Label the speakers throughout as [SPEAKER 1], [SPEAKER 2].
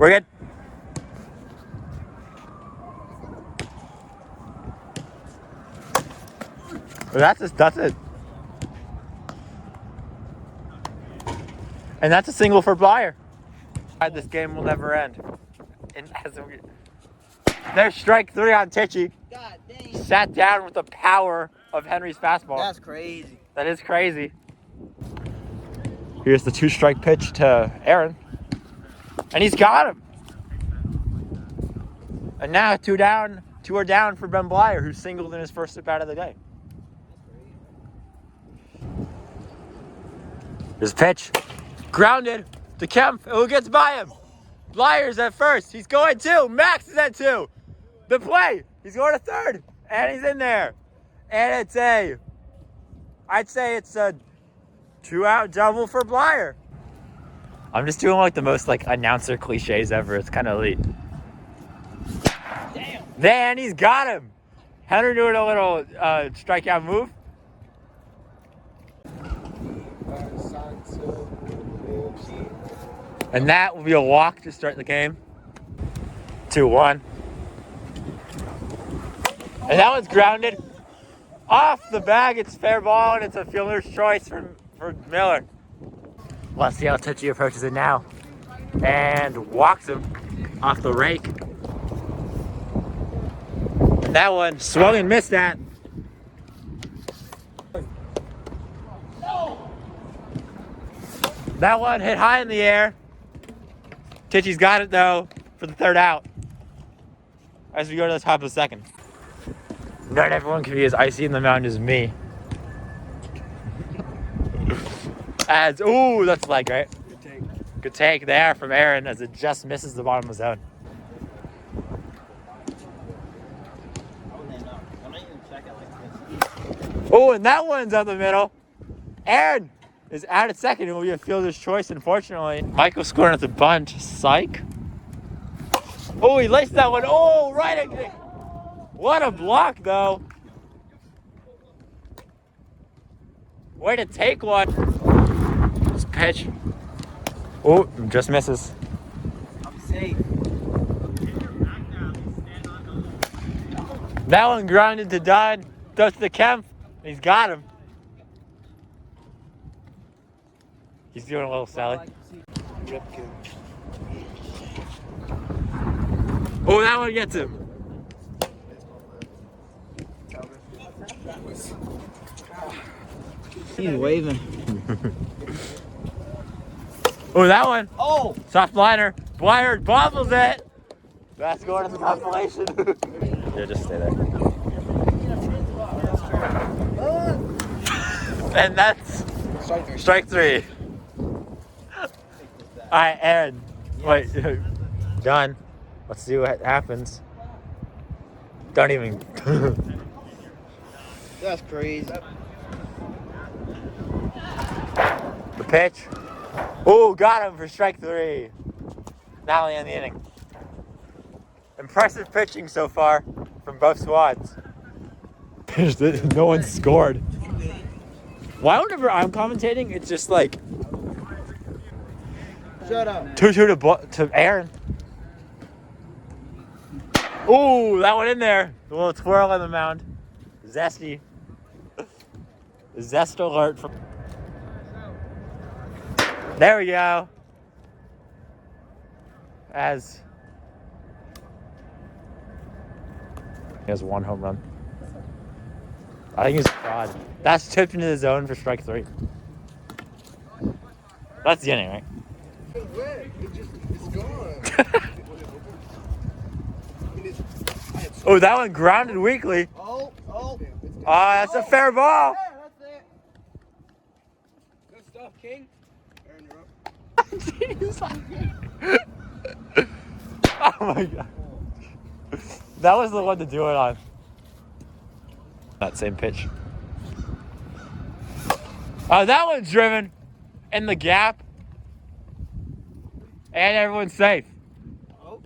[SPEAKER 1] We're good. That's it. And that's a single for Blyer. This game will never end. And there's strike 3 on Tichy.
[SPEAKER 2] God dang.
[SPEAKER 1] Sat down with the power of Henry's fastball.
[SPEAKER 2] That's crazy.
[SPEAKER 1] That is crazy. Here's the 2-strike pitch to Aaron. And he's got him. And now 2 are down for Ben Blyer, who singled in his first at bat of the day. Here's a pitch. Grounded to Kemp. Who gets by him? Blyer's at first. He's going 2. Max is at 2. The play. He's going to third. And he's in there. And I'd say it's a 2-out double for Blyer. I'm just doing like the most like announcer cliches ever. It's kind of elite.
[SPEAKER 2] Damn.
[SPEAKER 1] Then he's got him. Henry doing a little strikeout move. And that will be a walk to start the game. 2-1. And that one's grounded. Off the bag, it's fair ball, and it's a fielder's choice for Miller. Let's see how Tichy approaches it now. And walks him off the rake. And that one swung and missed that. That one hit high in the air. Tichy's got it though for the 3rd out. As we go to the top of the 2nd. Not everyone can be as icy in the mound as me. Ooh, that's leg, right?
[SPEAKER 2] Good take.
[SPEAKER 1] Good take there from Aaron as it just misses the bottom of the zone. Oh, and that one's out the middle. Aaron is out at second. It will be a fielder's choice, unfortunately. Michael scoring at the bunt. Psych. Oh, he laced that one. Oh, right again. What a block, though. Way to take one. This pitch. Oh, just misses.
[SPEAKER 2] I'm safe.
[SPEAKER 1] That one grounded to Dunn. Throws to the Kemp. He's got him. He's doing a little Sally. Oh, that one gets him.
[SPEAKER 2] He's waving.
[SPEAKER 1] Oh, that one.
[SPEAKER 2] Oh!
[SPEAKER 1] Soft liner. Blyer bobbles it. That's going to the compilation. Yeah, just stay there. And that's strike 3. All right, Aaron. Wait, done. Let's see what happens. Don't even.
[SPEAKER 2] That's crazy.
[SPEAKER 1] The pitch. Oh, got him for strike 3. Now we end the inning. Impressive pitching so far from both squads. No one scored. Why whenever I'm commentating, it's just like
[SPEAKER 2] Shut up.
[SPEAKER 1] 2-2 to Aaron. Ooh, that one in there. A little twirl on the mound. Zesty. Zest alert from. There we go. As he has 1 home run. I think he's a fraud. That's tipped into the zone for strike 3. That's the inning, right?
[SPEAKER 3] It's gone.
[SPEAKER 1] Oh, that one grounded weakly.
[SPEAKER 2] Oh.
[SPEAKER 1] That's a fair ball.
[SPEAKER 2] That's it.
[SPEAKER 3] Good stuff, King. Aaron, you're up.
[SPEAKER 1] Jeez. Oh my god. That was the one to do it on. That same pitch. Oh, that one's driven in the gap. And everyone's safe.
[SPEAKER 2] Oh.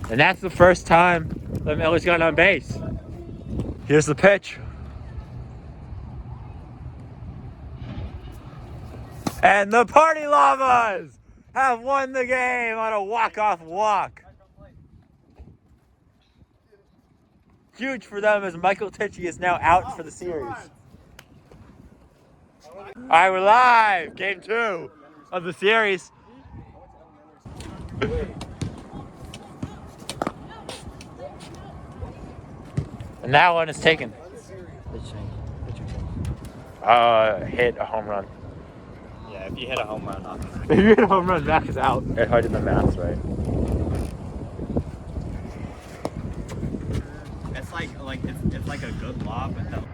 [SPEAKER 1] And that's the first time that Miller's gotten on base. Here's the pitch. And the Party Llamas have won the game on a walk-off walk. Huge for them as Michael Tichy is now out for the series. All right, we're live. Game 2 of the series. And that one is taken. Hit a home run.
[SPEAKER 2] Yeah, if you hit a home run,
[SPEAKER 1] If you hit a home run, Max is out. I did the math right.
[SPEAKER 2] it's like a good lob, but no.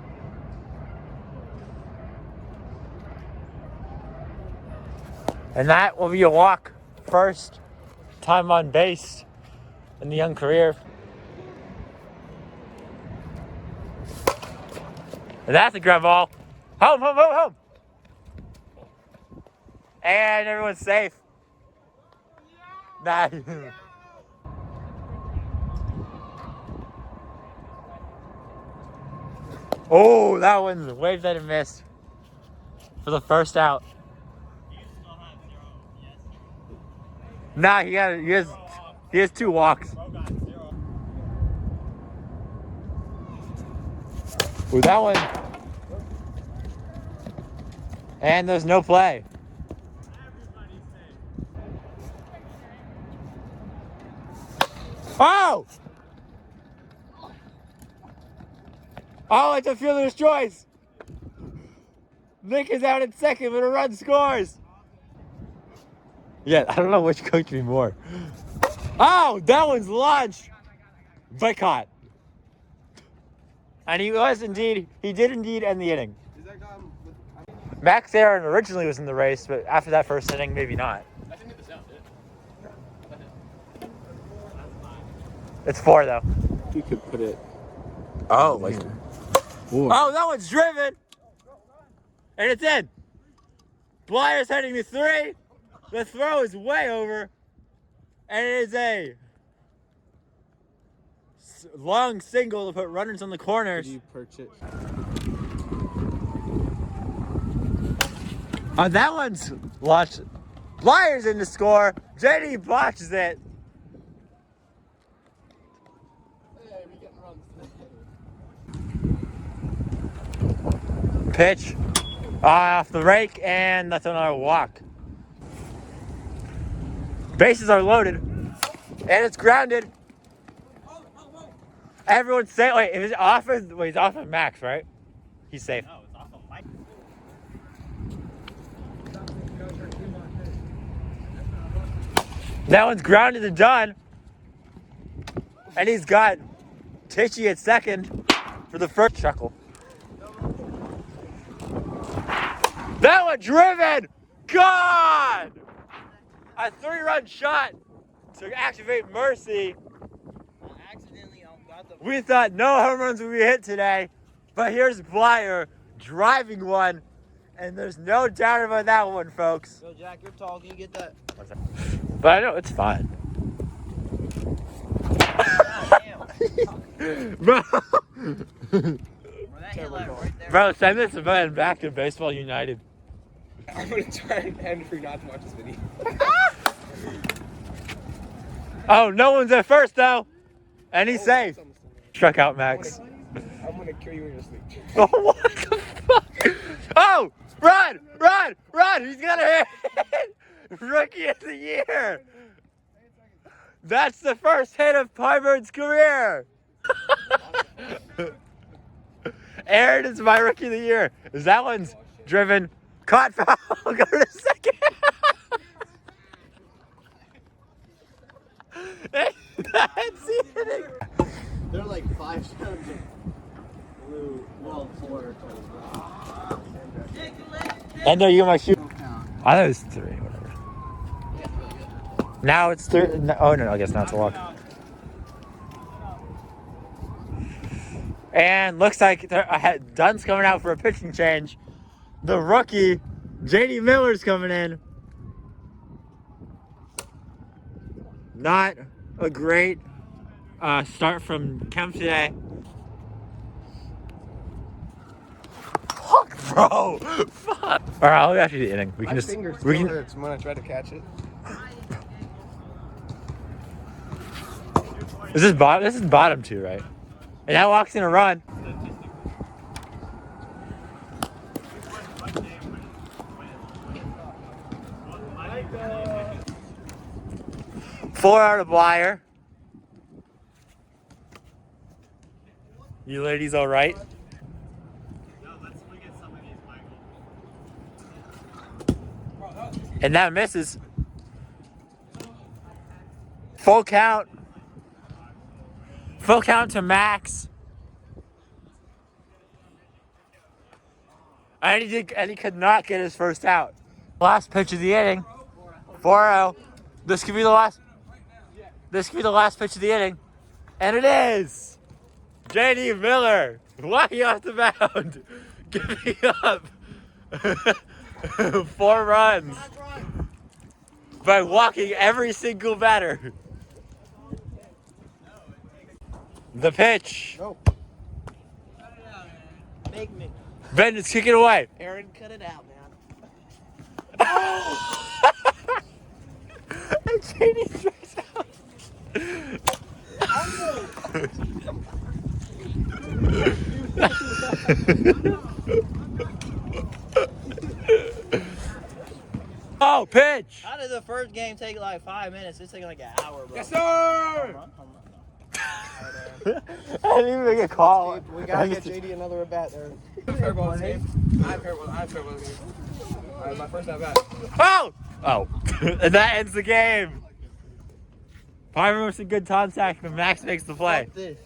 [SPEAKER 1] And that will be a walk. First time on base in the young career. And that's a ground ball. Home, home, home, home. And everyone's safe. Nice. Oh, that one's waved that and missed for the first out. Nah, he has 2 walks. Ooh, that one. And there's no play. Oh! Oh, it's a fielder's choice. Nick is out at second, but a run scores. Yeah, I don't know which coached me more. Oh, that one's launched. But caught. And he did indeed end the inning. Max Aaron originally was in the race, but after that first inning, maybe not. It's 4 though.
[SPEAKER 3] You could put it.
[SPEAKER 1] Oh, like. Oh, that one's driven. And it's in. Blyer's heading to 3. The throw is way over. And it is a long single to put runners on the corners.
[SPEAKER 3] You perch it.
[SPEAKER 1] That one's launched. Blyer's in to score. JD botches it. Pitch off the rake, and that's another walk. Bases are loaded, and it's grounded. Everyone's safe. Wait, if it's off of, he's off of Max, right? He's safe.
[SPEAKER 2] No, it's off of Mike.
[SPEAKER 1] That one's grounded and done. And he's got Tichy at second for the first chuckle. That one driven! Gone! A 3-run shot to activate Mercy. We thought no home runs would be hit today, but here's Blyer driving one, and there's no doubt about that one, folks.
[SPEAKER 2] Yo, Jack, you're tall. Can you get that?
[SPEAKER 1] But I know it's fine. Bro. Bro, send this man back to Baseball United.
[SPEAKER 3] I'm gonna try and end for you not to watch this video.
[SPEAKER 1] Oh, no one's at first though, and he's safe. Struck out Max.
[SPEAKER 3] I'm gonna kill you in your sleep.
[SPEAKER 1] Oh, what the fuck? Oh, run, run, run! He's got a hit. Rookie of the year. That's the first hit of Pybird's career. Aaron is my rookie of the year. That one's driven. Caught foul. Go to second. That's it.
[SPEAKER 2] They're like 5 stones of blue. Well, 4.
[SPEAKER 1] And no, you got my shoe. I thought it was 3. Whatever. Now it's 3. Oh no, I guess not to walk. And looks like Dunn's coming out for a pitching change. The rookie, JD Miller's coming in. Not a great start from Kemp today. Fuck, bro. Fuck. All right, I'll actually the inning. We
[SPEAKER 3] My
[SPEAKER 1] can just.
[SPEAKER 3] finger
[SPEAKER 1] We
[SPEAKER 3] still
[SPEAKER 1] can.
[SPEAKER 3] hurts when I try to catch it.
[SPEAKER 1] This is bottom. This is bottom two, right? And that walks in a run. Four out of Blyer. You ladies all right? And that misses. Full count. Full count to Max. And he could not get his first out. Last pitch of the inning. 4-0. This could be the last. This could be the last pitch of the inning. And it is. JD Miller walking off the mound. Giving up 4 runs by walking every single batter. The pitch.
[SPEAKER 2] No. Make me.
[SPEAKER 1] Ben is kicking away.
[SPEAKER 2] Aaron, cut it out, man.
[SPEAKER 1] And JD strikes out. Oh, pitch.
[SPEAKER 2] How did the first game take like 5 minutes? It's taking like an hour, bro.
[SPEAKER 3] Yes, sir.
[SPEAKER 2] Home run?
[SPEAKER 1] I didn't even make a call.
[SPEAKER 3] We gotta get JD another at bat there. Fair ball this game. I have fair ball this game. All right, my first at bat.
[SPEAKER 1] Oh! Oh. And that ends the game. Palmer with some good contact, but Max makes the play.
[SPEAKER 2] Fuck this.